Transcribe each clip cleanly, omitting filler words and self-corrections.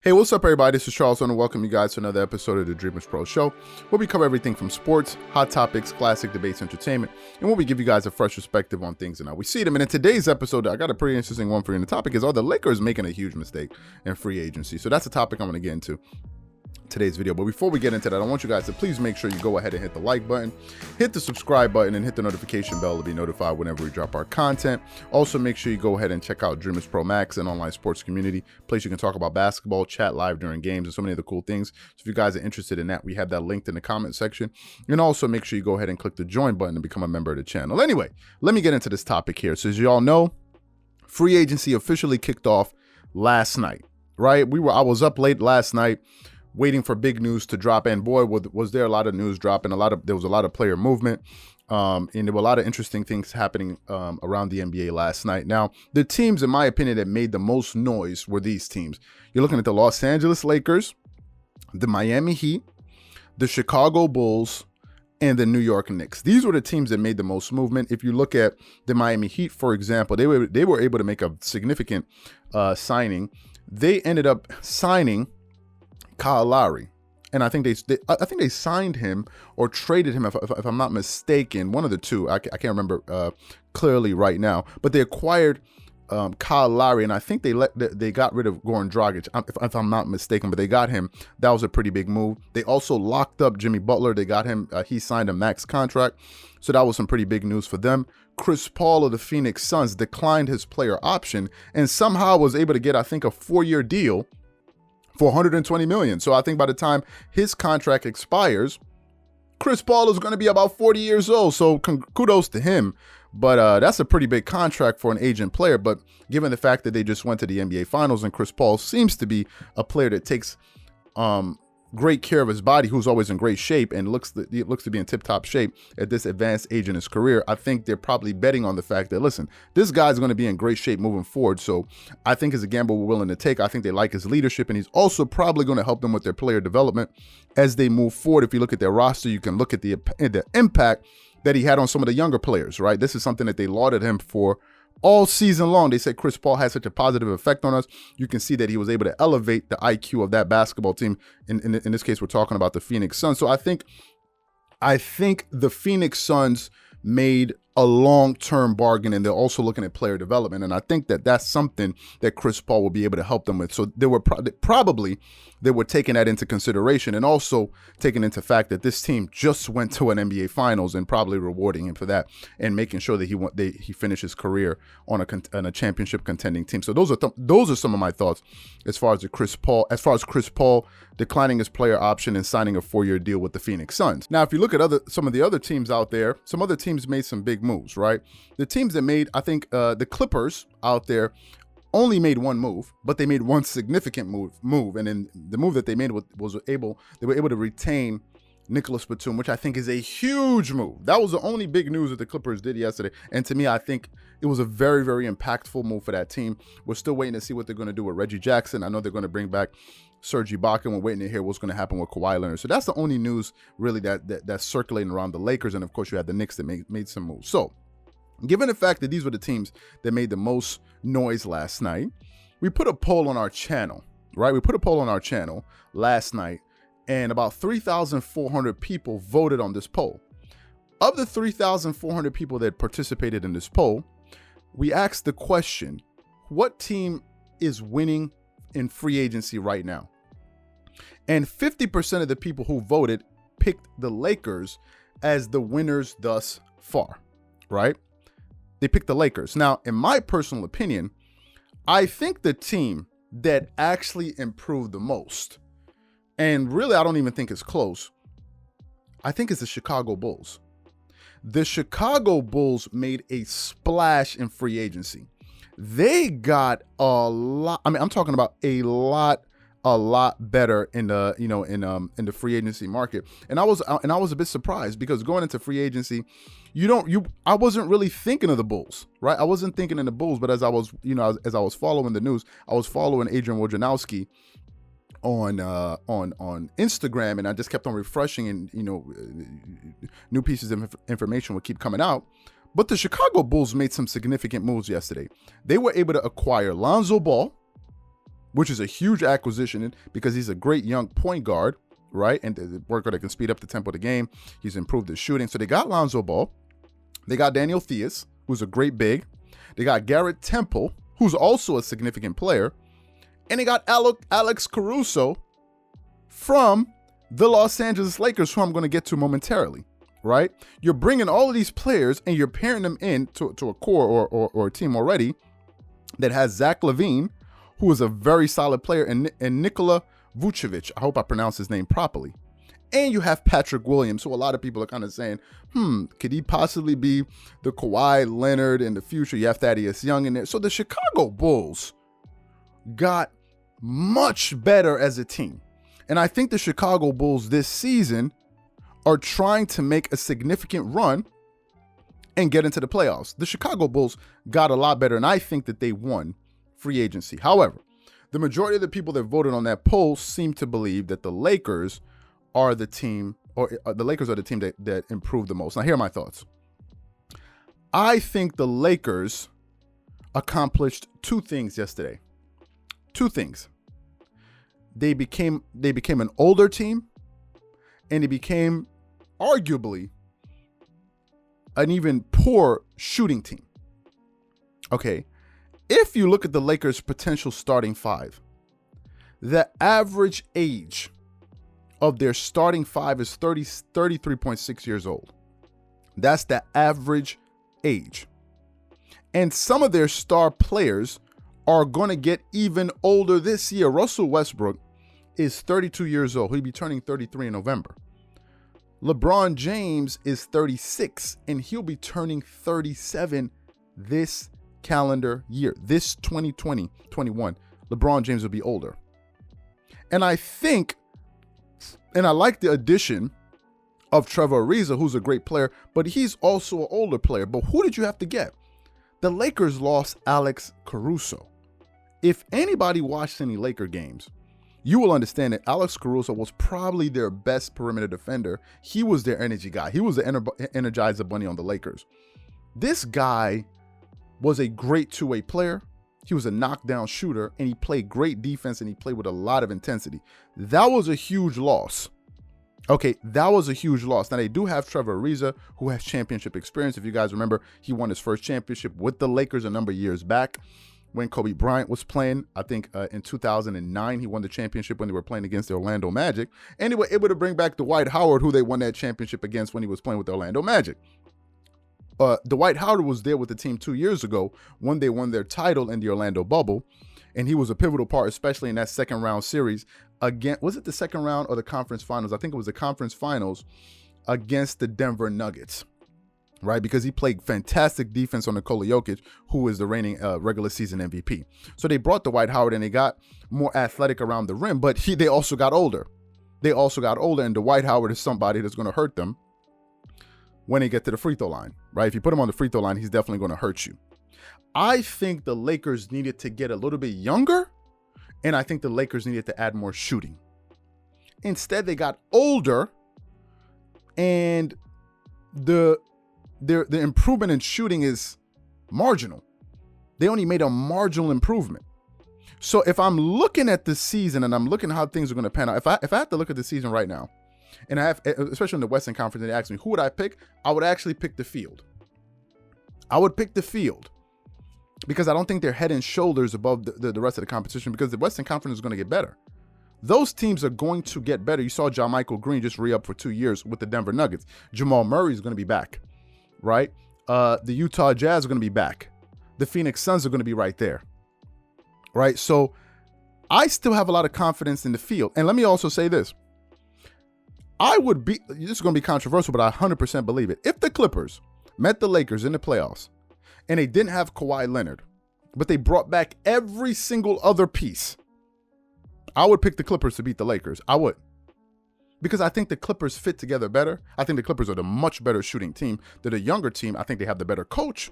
Hey, what's up, everybody? This is Charles, and welcome you guys to another episode of the Dreamerspro Show, where we cover everything from sports, hot topics, classic debates, entertainment, and where we give you guys a fresh perspective on things and how we see them. And in today's episode, I got a pretty interesting one for you. And the topic is, are the Lakers making a huge mistake in free agency? So that's the topic I'm going to get into today's video. But before we get into that, I want you guys to please make sure you go ahead and hit the like button, hit the subscribe button, and hit the notification bell to be notified whenever we drop our content. Also, make sure you go ahead and check out Dreamerspro Max, an online sports community place you can talk about basketball, chat live during games, and so many other cool things. So if you guys are interested in that, we have that linked in the comment section. And also make sure you go ahead and click the join button to become a member of the channel. Anyway, let me get into this topic here. So as you all know, free agency officially kicked off last night, right? I was up late last night waiting for big news to drop, and boy, was there a lot of news dropping. There was a lot of player movement, and there were a lot of interesting things happening around the NBA last night. Now, the teams, in my opinion, that made the most noise were these teams. You're looking at the Los Angeles Lakers, the Miami Heat, the Chicago Bulls, and the New York Knicks. These were the teams that made the most movement. If you look at the Miami Heat, for example, they were able to make a significant signing. They ended up signing Kyle Lowry, and I think they signed him or traded him, if I'm not mistaken, one of the two. I can't remember clearly right now, but they acquired Kyle Lowry, and I think they got rid of Goran Dragic, if I'm not mistaken, but they got him. That was a pretty big move. They also locked up Jimmy Butler. They got him. He signed a max contract, so that was some pretty big news for them. Chris Paul of the Phoenix Suns declined his player option and somehow was able to get, I think, a 4-year deal for $120 million. So I think by the time his contract expires, Chris Paul is going to be about 40 years old. So kudos to him. But that's a pretty big contract for an aging player. But given the fact that they just went to the NBA Finals and Chris Paul seems to be a player that takes great care of his body, who's always in great shape and looks to be in tip-top shape at this advanced age in his career, I think they're probably betting on the fact that, listen, this guy's going to be in great shape moving forward. So I think it's a gamble we're willing to take. I think they like his leadership, and he's also probably going to help them with their player development as they move forward. If you look at their roster, you can look at the impact that he had on some of the younger players, right? This is something that they lauded him for all season long. They said Chris Paul had such a positive effect on us. You can see that he was able to elevate the IQ of that basketball team. In this case, we're talking about the Phoenix Suns. So I think the Phoenix Suns made a long-term bargain, and they're also looking at player development. And I think that that's something that Chris Paul will be able to help them with. So they were taking that into consideration, and also taking into fact that this team just went to an NBA Finals, and probably rewarding him for that and making sure that he finished his career on a championship contending team. So those are some of my thoughts as far as Chris Paul declining his player option and signing a 4-year deal with the Phoenix Suns. Now, if you look at some of the other teams out there, some other teams made some big moves, right? The teams that made, I think the Clippers out there only made one move, but they made one significant move. And then the move that they made they were able to retain Nicholas Batum, which I think is a huge move. That was the only big news that the Clippers did yesterday. And to me, I think it was a very, very impactful move for that team. We're still waiting to see what they're going to do with Reggie Jackson. I know they're going to bring back Serge Ibaka, and we're waiting to hear what's going to happen with Kawhi Leonard. So that's the only news really that's circulating around the Lakers. And of course, you had the Knicks that made some moves. So given the fact that these were the teams that made the most noise last night, we put a poll on our channel, right? We put a poll on our channel last night, and about 3,400 people voted on this poll. Of the 3,400 people that participated in this poll, we asked the question, what team is winning in free agency right now? And 50% of the people who voted picked the Lakers as the winners thus far, right? They picked the Lakers. Now, in my personal opinion, I think the team that actually improved the most, and really I don't even think it's close, I think it's the Chicago Bulls. The Chicago Bulls made a splash in free agency. They got a lot. I mean, I'm talking about a lot better in the in the free agency market. And I was a bit surprised, because going into free agency, I wasn't really thinking of the Bulls, right? I wasn't thinking of the Bulls, but as I was following the news, I was following Adrian Wojnarowski on Instagram, and I just kept on refreshing, and new pieces of information would keep coming out. But the Chicago Bulls made some significant moves yesterday. They were able to acquire Lonzo Ball, which is a huge acquisition because he's a great young point guard, right? And the worker that can speed up the tempo of the game. He's improved his shooting. So they got Lonzo Ball. They got Daniel Theus, who's a great big. They got Garrett Temple, who's also a significant player. And they got Alex Caruso from the Los Angeles Lakers, who I'm going to get to momentarily, right? You're bringing all of these players and you're pairing them in to a core or a team already that has Zach LaVine, who is a very solid player, and Nikola Vucevic. I hope I pronounced his name properly. And you have Patrick Williams, who a lot of people are kind of saying, could he possibly be the Kawhi Leonard in the future? You have Thaddeus Young in there. So the Chicago Bulls got much better as a team. And I think the Chicago Bulls this season are trying to make a significant run and get into the playoffs. The Chicago Bulls got a lot better, and I think that they won free agency. However, the majority of the people that voted on that poll seem to believe that the Lakers are the team, or the Lakers are the team that improved the most. Now, here are my thoughts. I think the Lakers accomplished two things yesterday. Two things. They became an older team, and they became arguably an even poor shooting team. Okay, if you look at the Lakers' potential starting five, the average age of their starting five is 33.6 years old. That's the average age. And some of their star players are going to get even older this year. Russell Westbrook is 32 years old. He'll be turning 33 in November. LeBron James is 36, and he'll be turning 37 this calendar year. This 2020-21, LeBron James will be older. And I think, and I like the addition of Trevor Ariza, who's a great player, but he's also an older player. But who did you have to get? The Lakers lost Alex Caruso. If anybody watched any Laker games, you will understand that Alex Caruso was probably their best perimeter defender. He was their energy guy. He was the Energizer Bunny on the Lakers. This guy was a great two-way player. He was a knockdown shooter, and he played great defense, and he played with a lot of intensity. That was a huge loss. Okay, that was a huge loss. Now, they do have Trevor Ariza, who has championship experience. If you guys remember, he won his first championship with the Lakers a number of years back when Kobe Bryant was playing. I think in 2009, he won the championship when they were playing against the Orlando Magic. And they were able to bring back Dwight Howard, who they won that championship against when he was playing with the Orlando Magic. Dwight Howard was there with the team 2 years ago when they won their title in the Orlando bubble. And he was a pivotal part, especially in that second round series. Again, was it the second round or the conference finals? I think it was the conference finals against the Denver Nuggets, right? Because he played fantastic defense on Nikola Jokic, who is the reigning regular season MVP. So they brought Dwight Howard and they got more athletic around the rim, but they also got older. And Dwight Howard is somebody that's going to hurt them when they get to the free throw line, right? If you put him on the free throw line, he's definitely going to hurt you. I think the Lakers needed to get a little bit younger, and I think the Lakers needed to add more shooting. Instead, they got older, and the improvement in shooting is marginal. They only made a marginal improvement. So if I'm looking at the season and I'm looking at how things are going to pan out, if I have to look at the season right now, and I have, especially in the Western Conference, and they ask me, who would I pick? I would actually pick the field. I would pick the field because I don't think they're head and shoulders above the rest of the competition, because the Western Conference is going to get better. Those teams are going to get better. You saw John Michael Green just re-up for 2 years with the Denver Nuggets. Jamal Murray is going to be back, right? The Utah Jazz are going to be back. The Phoenix Suns are going to be right there, right? So I still have a lot of confidence in the field. And let me also say this. This is going to be controversial, but I 100% believe it. If the Clippers met the Lakers in the playoffs and they didn't have Kawhi Leonard, but they brought back every single other piece, I would pick the Clippers to beat the Lakers. I would. Because I think the Clippers fit together better. I think the Clippers are the much better shooting team. They're the younger team. I think they have the better coach.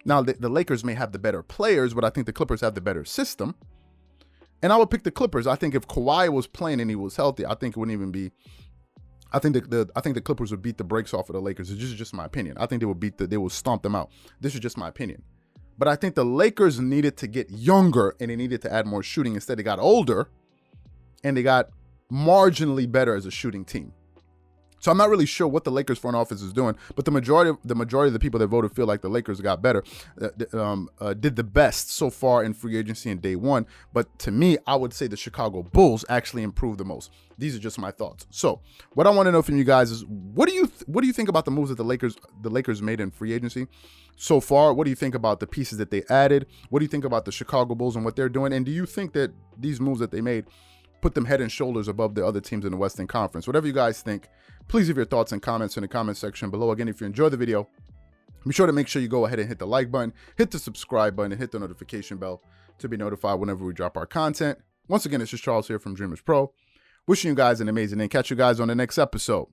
Now, the Lakers may have the better players, but I think the Clippers have the better system. And I would pick the Clippers. I think if Kawhi was playing and he was healthy, I think it wouldn't even be. I think the Clippers would beat the brakes off of the Lakers. This is just my opinion. I think they will stomp them out. This is just my opinion. But I think the Lakers needed to get younger and they needed to add more shooting. Instead, they got older and they got marginally better as a shooting team. So I'm not really sure what the Lakers front office is doing, but the majority of the people that voted feel like the Lakers got better, did the best so far in free agency in day one. But to me, I would say the Chicago Bulls actually improved the most. These are just my thoughts. So what I want to know from you guys is what do you think about the moves that the Lakers made in free agency so far? What do you think about the pieces that they added? What do you think about the Chicago Bulls and what they're doing? And do you think that these moves that they made put them head and shoulders above the other teams in the Western Conference? Whatever you guys think, please leave your thoughts and comments in the comment section below. Again, if you enjoyed the video, be sure to make sure you go ahead and hit the like button, hit the subscribe button, and hit the notification bell to be notified whenever we drop our content. Once again, it's just Charles here from Dreamerspro, wishing you guys an amazing day. Catch you guys on the next episode.